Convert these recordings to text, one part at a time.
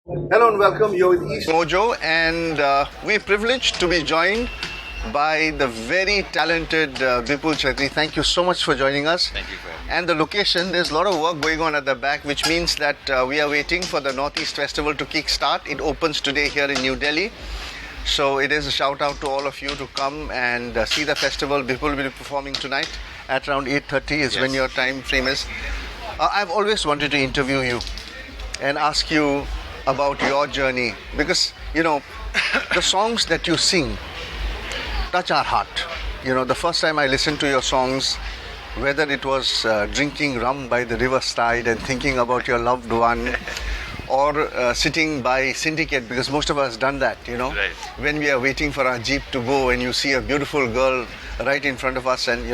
Hello and welcome. You're with East Mojo, and we're privileged to be joined by the very talented Vipul Chetri. Thank you so much for joining us. Thank you for having me. And the location, there's a lot of work going on at the back, which means that we are waiting for the Northeast Festival to kick start. It opens today here in New Delhi. So it is a shout out to all of you to come and see the festival. Vipul will be performing tonight at around 8:30 is when Yes. your time frame is. I've always wanted to interview you and ask you about your journey because the songs that you sing touch our heart. The first time I listened to your songs, whether it was drinking rum by the riverside and thinking about your loved one, or sitting by Syndicate, because most of us done that, Right. when we are waiting for our jeep to go and you see a beautiful girl right in front of us, and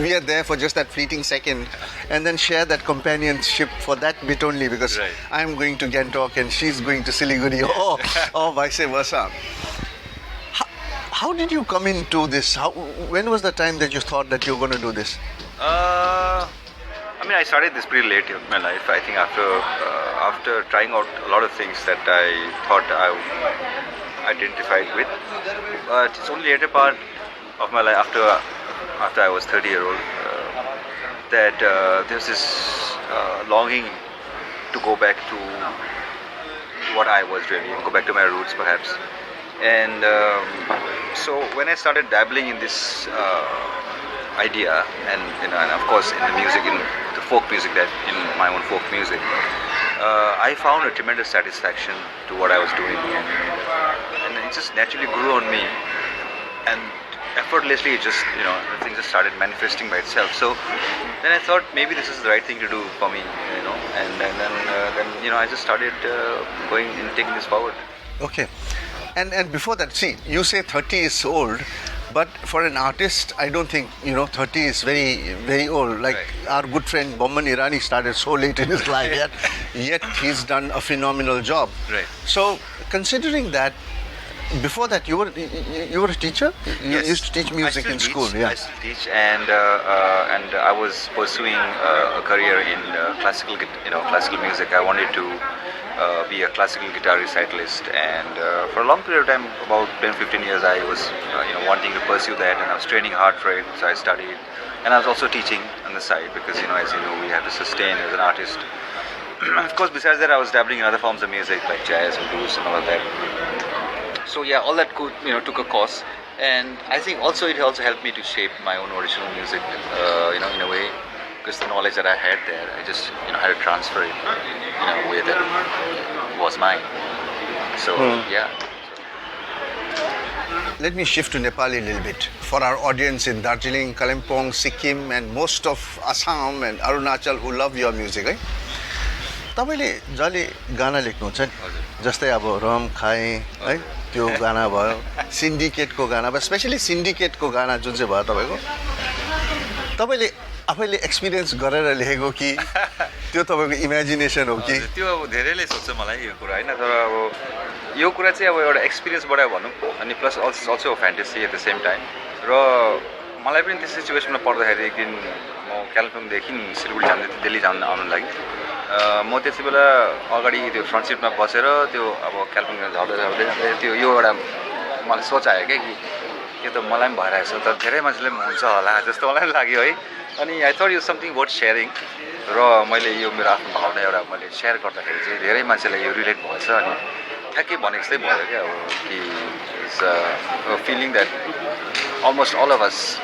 we are there for just that fleeting second and then share that companionship for that bit only, because Right. I'm going to Gangtok and she's going to Siliguri, or vice versa. How did you come into this? When was the time that you thought that you were going to do this? I started this pretty late in my life. I think after trying out a lot of things that I thought I identified with, but it's only later part of my life after I was 30-year-old that there's this longing to go back to what I was really and go back to my roots perhaps. And so when I started dabbling in this idea, and of course in the music, in the folk music, that in my own folk music, I found a tremendous satisfaction to what I was doing, and it just naturally grew on me, and effortlessly it just things just started manifesting by itself. So then I thought maybe this is the right thing to do for me, and then I just started going and taking this forward. Okay. And before that, see, you say 30 is old, but for an artist, I don't think, 30 is very, very old. Like Right. our good friend Bomman Irani started so late in his life, yet he's done a phenomenal job. Right. So, considering that, before that, you were a teacher? You Yes. used to teach music I in still school, teach. yeah. I still teach, and I was pursuing a career in classical music. I wanted to be a classical guitar recitalist, and for a long period of time, about 10-15 years, I was wanting to pursue that, and I was training hard for it. So I studied, and I was also teaching on the side because as you know, we have to sustain as an artist. Of course, besides that, I was dabbling in other forms of music like jazz and blues and all of that. So yeah, all that took a course, and I think also it also helped me to shape my own original music, in a way, because the knowledge that I had there, I just had to transfer it in a way that was mine. So yeah. Let me shift to Nepali a little bit. For our audience in Darjeeling, Kalimpong, Sikkim, and most of Assam and Arunachal who love your music, है? तपाईँले जहिले गाना लेख्नुहुन्छ नि, जस्तै अब रम खाएँ है, त्यो गाना भयो, सिन्डिकेटको गाना भयो, स्पेसली सिन्डिकेटको गाना जुन चाहिँ भयो तपाईँले आफैले एक्सपिरियन्स गरेर लेखेको कि त्यो तपाईँको इमेजिनेसन हो कि? त्यो अब धेरैले सोध्छ मलाई यो कुरा होइन, तर अब यो कुरा चाहिँ अब एउटा एक्सपिरियन्सबाट भनौँ, अनि plus also fantasy at the same time. र मलाई पनि त्यो सिचुएसनमा पर्दाखेरि एक दिन म कालिम्पोङदेखि सिलगढी दिल्ली आउनु लागि म त्यति बेला अगाडि त्यो फ्रन्ट सिटमा बसेर त्यो अब कालिम्पोङ झर्दै त्यो यो एउटा मलाई सोच आयो क्या कि यो त मलाई पनि भइरहेछ, तर धेरै मान्छेले पनि हुन्छ होला जस्तो मलाई पनि लाग्यो है. अनि आई थट यो समथिङ वर्थ सेयरिङ, र मैले यो मेरो आफ्नो भावना एउटा मैले सेयर गर्दाखेरि चाहिँ धेरै मान्छेलाई यो रिलेट भएछ, अनि ठ्याक्कै भनेको जस्तै भयो क्या अब कि it's feeling that almost all of us,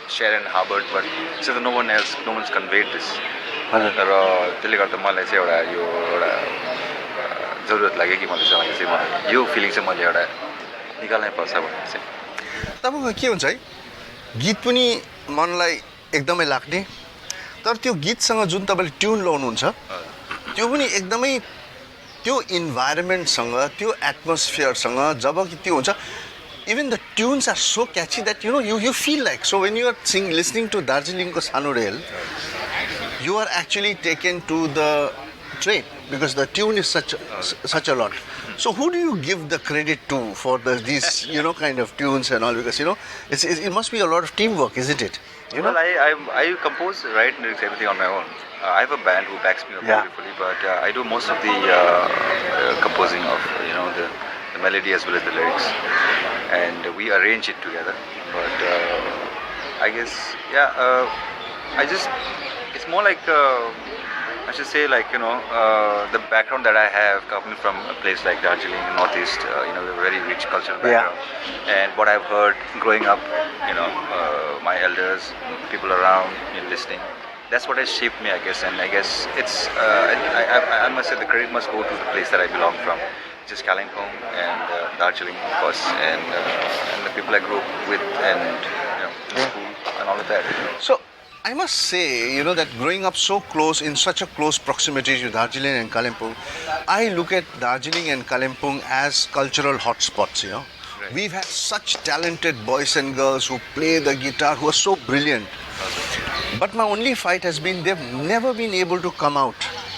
share and harbored, but so that no one's conveyed this. र त्यसले गर्दा मलाई चाहिँ एउटा जरुरत लाग्यो कि मलाई यो फिलिङ चाहिँ मैले एउटा निकाल्नै पर्छ भनेर चाहिँ. तपाईँको के हुन्छ है, गीत पनि मनलाई एकदमै लाग्ने, तर त्यो गीतसँग जुन तपाईँले ट्युन लाउनुहुन्छ त्यो पनि एकदमै त्यो इन्भाइरोमेन्टसँग, त्यो एटमोस्फियरसँग जब कि त्यो हुन्छ, even the tunes are so catchy that you feel like, so when you are listening to Darjeelingko Sanu Rail, you are actually taken to the train because the tune is such a lot. So who do you give the credit to for these kind of tunes and all, because it must be a lot of teamwork, isn't it? Well, I compose, write lyrics, everything on my own. I have a band who backs me up beautifully, but I do most of the the melody as well as the lyrics, and we arrange it together. But I guess, yeah, it's more like, I should say, like, the background that I have coming from a place like Darjeeling, Northeast, we have a very rich cultural background. And what I've heard growing up, my elders, people around, listening, that's what has shaped me, I guess. And I guess it's, I must say the credit must go to the place that I belong from, which is Kalimpong and Darjeeling, of course, and the people I grew up with, and the school and all of that. So I must say, that growing up so close, in such a close proximity to Darjeeling and Kalimpong, I look at Darjeeling and Kalimpong as cultural hotspots, Right. We've had such talented boys and girls who play the guitar, who are so brilliant. But my only fight has been they've never been able to come out.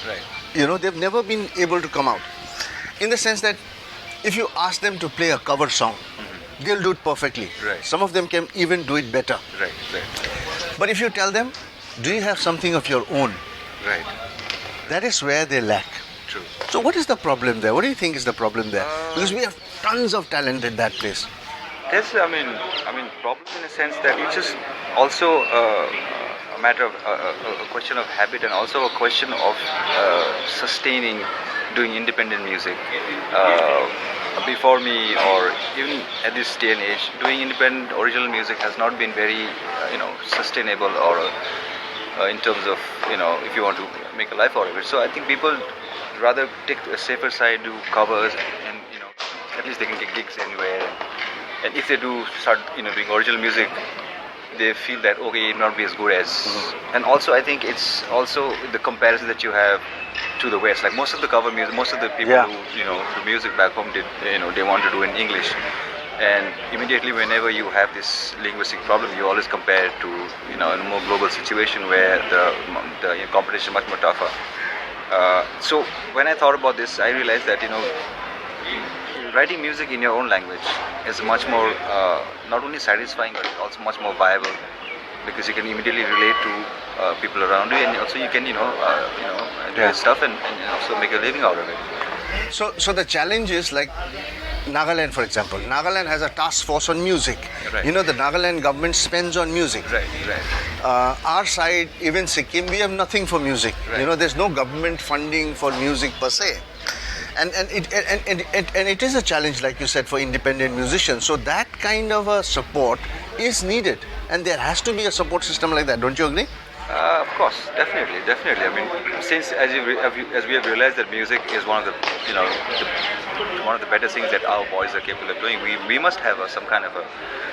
Right. They've never been able to come out. In the sense that if you ask them to play a cover song, they'll do it perfectly. Right. Some of them can even do it better. Right. But if you tell them, do you have something of your own? Right. That is where they lack. True. So what is the problem there? What do you think is the problem there? Because we have tons of talent in that place. There's, I mean, problem in a sense that it's just also a matter of a question of habit, and also a question of sustaining doing independent music. Before me, or even at this day and age, doing independent original music has not been very, sustainable, or in terms of, if you want to make a life out of it. So I think people rather take a safer side, do covers, and at least they can get gigs anywhere. And if they do start, doing original music, they feel that okay, it may not be as good as. And also, I think it's also the comparison that you have to the West. Like most of the cover music, most of the people who do music back home did, they want to do in English. And immediately, whenever you have this linguistic problem, you always compare it to, in a more global situation where the competition is much more tougher. So when I thought about this, I realized that writing music in your own language is much more not only satisfying, but also much more viable, because you can immediately relate to people around you, and also you can do your stuff and also make a living out of it. So the challenge is like Nagaland, for example. Nagaland has a task force on music. Right. The Nagaland government spends on music. Right. Our side, even Sikkim, we have nothing for music. Right. There's no government funding for music per se. And it is a challenge, like you said, for independent musicians. So that kind of a support is needed, and there has to be a support system like that. Don't you agree? Of course, definitely. I mean, since as we have realized that music is one of the one of the better things that our boys are capable of doing, we must have some kind of a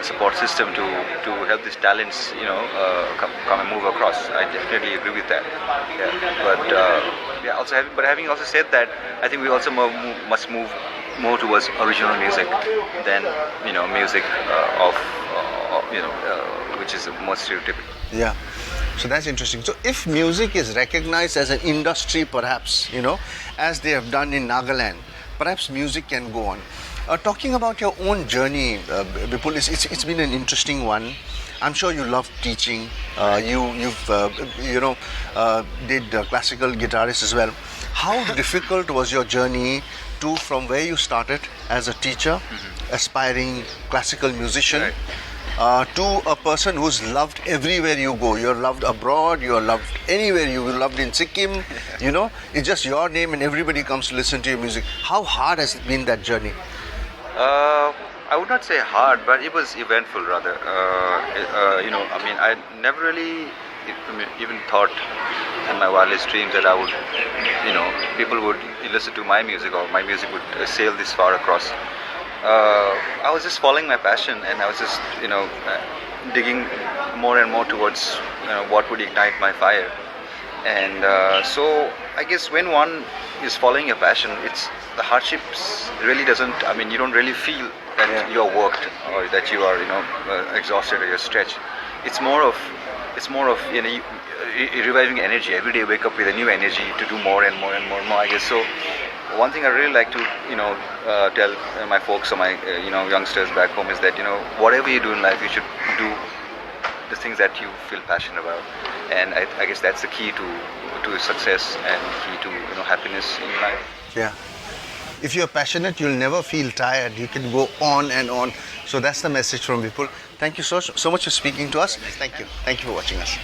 support system to help these talents come and move across. I definitely agree with that. Yeah. But having also said that, I think we also must move more towards original music than music which is more stereotypical. Yeah. So that's interesting. So if music is recognized as an industry, perhaps, as they have done in Nagaland, perhaps music can go on. Talking about your own journey, Bipul, it's been an interesting one. I'm sure you love teaching. You've did classical guitarist as well. How difficult was your journey from where you started as a teacher, aspiring classical musician, Right. To a person who's loved everywhere you go? You're loved abroad, you're loved anywhere. You're loved in Sikkim, it's just your name and everybody comes to listen to your music. How hard has it been, that journey? I would not say hard, but it was eventful rather. I never really even thought in my wildest dreams that I would, people would listen to my music, or my music would sail this far across. I was just following my passion, and I was just, digging more and more towards, what would ignite my fire. And so I guess when one is following a passion, it's the hardships really doesn't. I mean, you don't really feel that you're worked, or that you are, exhausted, or you're stretched. It's more of reviving energy. Every day, wake up with a new energy to do more and more and more and more. I guess so. One thing I really like to, tell my folks, or my, youngsters back home, is that, whatever you do in life, you should do the things that you feel passionate about. And I guess that's the key to success, and key to, happiness in life. Yeah. If you're passionate, you'll never feel tired. You can go on and on. So that's the message from Vipul. Thank you so much for speaking to us. Thank you. Thank you for watching us.